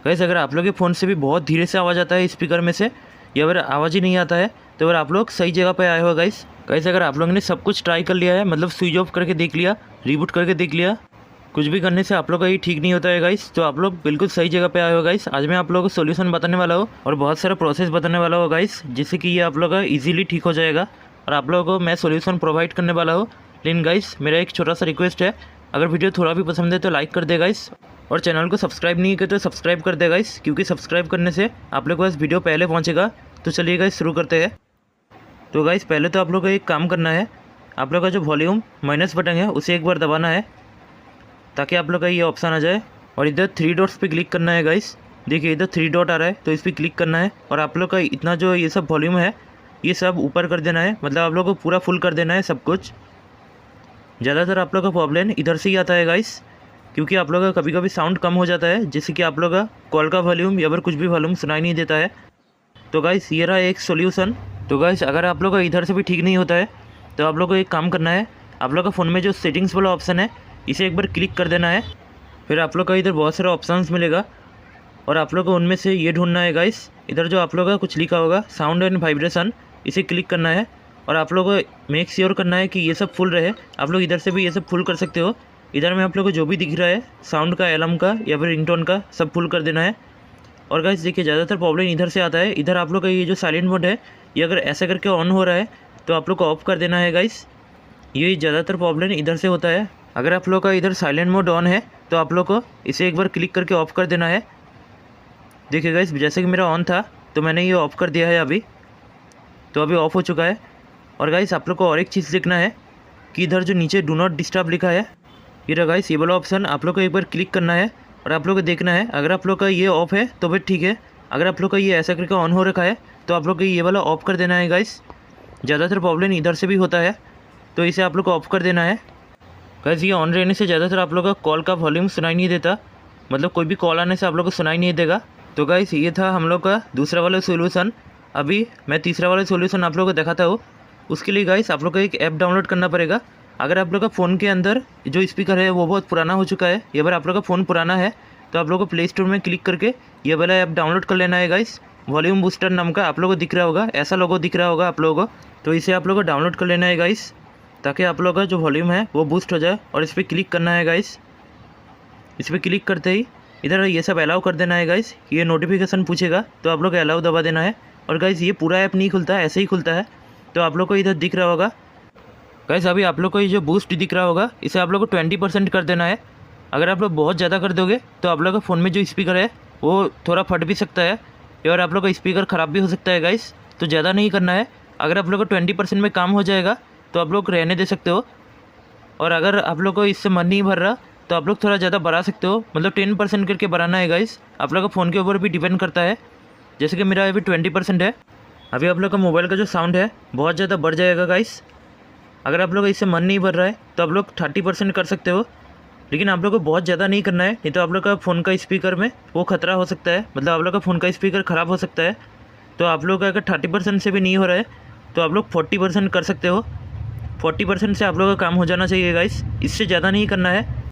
Guys अगर आप लोग के फ़ोन से भी बहुत धीरे से आवाज़ आता है स्पीकर में से, या फिर आवाज़ ही नहीं आता है, तो अगर आप लोग सही जगह पे आए हो गाइस। अगर आप लोगों ने सब कुछ ट्राई कर लिया है, मतलब स्विच ऑफ करके देख लिया, रिबूट करके देख लिया, कुछ भी करने से आप लोग का ये ठीक नहीं होता है गाइस, तो आप लोग बिल्कुल सही जगह पे आए हो गाइस। आज मैं आप लोगों को सोल्यूशन बताने वाला हूँ और बहुत सारा प्रोसेस बताने वाला हूँ गाइस, जिससे कि ये आप लोग का ईजिली ठीक हो जाएगा और आप लोगों को मैं सोल्यूशन प्रोवाइड करने वाला हूँ। लेकिन गाइस मेरा एक छोटा सा रिक्वेस्ट है, अगर वीडियो थोड़ा भी पसंद है तो लाइक कर दे गाइस, और चैनल को सब्सक्राइब नहीं किया तो सब्सक्राइब कर दे गाइस, क्योंकि सब्सक्राइब करने से आप लोग को पास वीडियो पहले पहुँचेगा। तो चलिए गाइस शुरू करते हैं। तो गाइस पहले तो आप लोग को एक काम करना है, आप लोग का जो वॉल्यूम माइनस बटन है उसे एक बार दबाना है, ताकि आप लोग का ये ऑप्शन आ जाए, और इधर 3 डॉट्स पे क्लिक करना है गाइस। देखिए इधर 3 डॉट आ रहा है, तो इस पर क्लिक करना है और आप लोग का इतना जो ये सब वॉल्यूम है ये सब ऊपर कर देना है, मतलब आप लोग को पूरा फुल कर देना है सब कुछ। ज़्यादातर आप लोग का प्रॉब्लम इधर से ही आता है गाइस, क्योंकि आप लोग का कभी कभी साउंड कम हो जाता है, जिससे कि आप लोग का कॉल का वॉल्यूम या फिर कुछ भी वॉल्यूम सुनाई नहीं देता है। तो गाइस ये रहा एक सोल्यूशन। तो गाइस अगर आप लोग का इधर से भी ठीक नहीं होता है, तो आप लोग को एक काम करना है, आप लोग का फ़ोन में जो सेटिंग्स वाला ऑप्शन है इसे एक बार क्लिक कर देना है। फिर आप लोग का इधर बहुत सारे ऑप्शंस मिलेगा और आप लोग को उनमें से ये ढूंढना है गाइस। इधर जो आप लोग का कुछ लिखा होगा साउंड एंड वाइब्रेशन, इसे क्लिक करना है और आप लोग को मेक श्योर करना है कि ये सब फुल रहे। आप लोग इधर से भी ये सब फुल कर सकते हो। इधर में आप लोग को जो भी दिख रहा है साउंड का, अलार्म का या फिर रिंगटोन का, सब फुल कर देना है। और गाइस देखिए ज़्यादातर प्रॉब्लम इधर से आता है। इधर आप लोग का ये जो साइलेंट मोड है ये अगर ऐसा करके ऑन हो रहा है तो आप लोग को ऑफ कर देना है गाइस। ये ज़्यादातर प्रॉब्लम इधर से होता है। अगर आप लोग का इधर साइलेंट मोड ऑन है तो आप लोग को इसे एक बार क्लिक करके ऑफ़ कर देना है। देखिए गाइस जैसे कि मेरा ऑन था तो मैंने ये ऑफ़ कर दिया है अभी, तो अभी ऑफ़ हो चुका है। और गाइस आप लोग को और एक चीज़ देखना है कि इधर जो नीचे डू नॉट डिस्टर्ब लिखा है, ये रहा गाइस ये वाला ऑप्शन, आप लोग को एक बार क्लिक करना है और आप लोग को देखना है अगर आप लोग का ये ऑफ़ है तो फिर ठीक है, अगर आप लोग का ये ऐसा करके ऑन हो रखा है तो आप लोग को ये वाला ऑफ़ कर देना है गाइस। ज़्यादातर प्रॉब्लम इधर से भी होता है, तो इसे आप लोग को ऑफ़ कर देना है। गाइस ये ऑन रहने से ज़्यादातर आप लोग का कॉल का वॉल्यूम सुनाई नहीं देता, मतलब कोई भी कॉल आने से आप लोग को सुनाई नहीं देगा। तो गाइस ये था हम लोग का दूसरा वाला सोल्यूशन। अभी मैं तीसरा वाला सोल्यूशन आप लोग को दिखाता हूँ। उसके लिए गाइस आप लोग को एक ऐप डाउनलोड करना पड़ेगा। अगर आप लोग का फ़ोन के अंदर जो स्पीकर है वो बहुत पुराना हो चुका है, या फिर आप लोग का फ़ोन पुराना है, तो आप लोग को प्ले स्टोर में क्लिक करके ये वाला ऐप डाउनलोड कर लेना है गाइस। वॉल्यूम बूस्टर नाम का आप लोग को दिख रहा होगा, ऐसा लोगो दिख रहा होगा आप लोगों को, तो इसे आप लोग को डाउनलोड कर लेना है गाइस, ताकि आप लोग का जो वॉल्यूम है वो बूस्ट हो जाए। और इस पर क्लिक करना है गाइस। इस पर क्लिक करते ही इधर ये सब अलाउ कर देना है गाइस। ये नोटिफिकेशन पूछेगा तो आप लोग अलाउ दबा देना है। और गाइस ये पूरा ऐप नहीं खुलता, ऐसे ही खुलता है, तो आप लोग को इधर दिख रहा होगा गाइस। अभी आप लोग को ये जो बूस्ट दिख रहा होगा इसे आप लोग को 20% कर देना है। अगर आप लोग बहुत ज़्यादा कर दोगे तो आप लोग का फ़ोन में जो स्पीकर है वो थोड़ा फट भी सकता है, और आप लोग का स्पीकर ख़राब भी हो सकता है गाइस। तो ज़्यादा नहीं करना है। अगर आप लोग को 20% में काम हो जाएगा तो आप लोग रहने दे सकते हो, और अगर आप लोग को इससे मन नहीं भर रहा तो आप लोग थोड़ा ज़्यादा बढ़ा सकते हो, मतलब 10% करके बढ़ाना है गाइस। आप लोग का फ़ोन के ऊपर भी डिपेंड करता है, जैसे कि मेरा अभी 20% है। अभी आप लोग का मोबाइल का जो साउंड है बहुत ज़्यादा बढ़ जाएगा गाइस। अगर आप लोग का इससे मन नहीं भर रहा है तो आप लोग 30% कर सकते हो, लेकिन आप लोग को बहुत ज़्यादा नहीं करना है, नहीं तो आप लोग का फ़ोन का स्पीकर में वो खतरा हो सकता है, मतलब आप लोग का फ़ोन का स्पीकर ख़राब हो सकता है। तो आप लोग का अगर 30% से भी नहीं हो रहा है तो आप लोग 40% कर सकते हो। 40% से आप लोग का काम हो जाना चाहिए गाइस, इससे ज़्यादा नहीं करना है।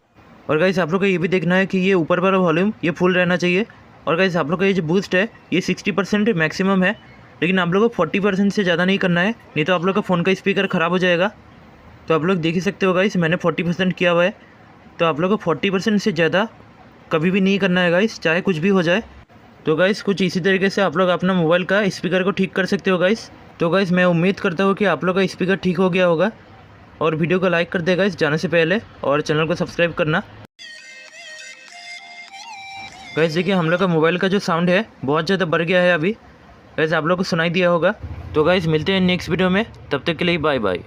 और गाइस आप लोग को ये भी देखना है कि ये ऊपर वाला वॉल्यूम ये फुल रहना चाहिए। और गाइस आप लोग का ये जो बूस्ट है ये 60% मैक्सिमम है, लेकिन आप लोग को 40% से ज़्यादा नहीं करना है, नहीं तो आप लोग का फ़ोन का स्पीकर ख़राब हो जाएगा। तो आप लोग देख ही सकते हो गाइस मैंने 40% किया हुआ है, तो आप लोग को 40% से ज़्यादा कभी भी नहीं करना है गाइस, चाहे कुछ भी हो जाए। तो गाइस कुछ इसी तरीके से आप लोग अपना मोबाइल का स्पीकर को ठीक कर सकते हो गाइस। तो गाइस मैं उम्मीद करता हूँ कि आप लोग का स्पीकर ठीक हो गया होगा, और वीडियो को लाइक कर देगा गाइस जाने से पहले, और चैनल को सब्सक्राइब करना। गाइस देखिए हम लोग का मोबाइल का जो साउंड है बहुत ज़्यादा बढ़ गया है अभी, गाइस आप लोग को सुनाई दिया होगा। तो गाइस मिलते हैं नेक्स्ट वीडियो में, तब तक के लिए बाय बाय।